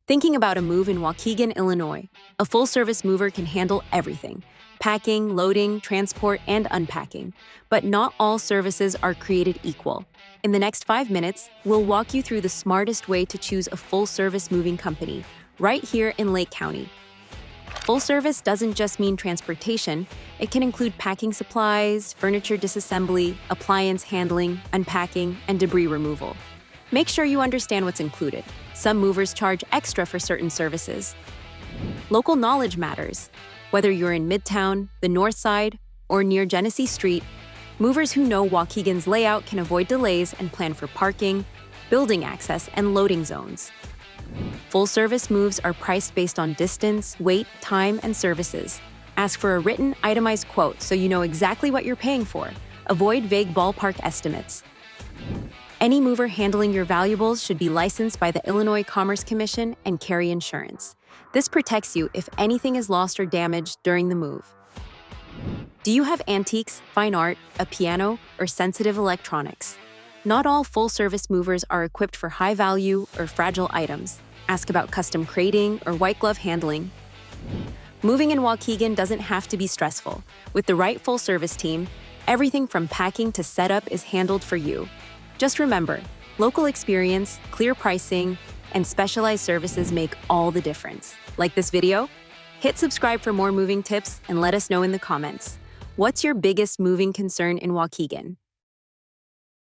Thinking about a move in Waukegan, Illinois, a full-service mover can handle everything: packing, loading, transport, and unpacking. But not all services are created equal. In the next 5 minutes, we'll walk you through the smartest way to choose a full-service moving company, right here in Lake County. Full service doesn't just mean transportation. It can include packing supplies, furniture disassembly, appliance handling, unpacking, and debris removal. Make sure you understand what's included. Some movers charge extra for certain services. Local knowledge matters. Whether you're in Midtown, the North Side, or near Genesee Street, movers who know Waukegan's layout can avoid delays and plan for parking, building access, and loading zones. Full-service moves are priced based on distance, weight, time, and services. Ask for a written, itemized quote so you know exactly what you're paying for. Avoid vague ballpark estimates. Any mover handling your valuables should be licensed by the Illinois Commerce Commission and carry insurance. This protects you if anything is lost or damaged during the move. Do you have antiques, fine art, a piano, or sensitive electronics? Not all full-service movers are equipped for high-value or fragile items. Ask about custom crating or white glove handling. Moving in Waukegan doesn't have to be stressful. With the right full-service team, everything from packing to setup is handled for you. Just remember, local experience, clear pricing, and specialized services make all the difference. Like this video? Hit subscribe for more moving tips and let us know in the comments. What's your biggest moving concern in Waukegan?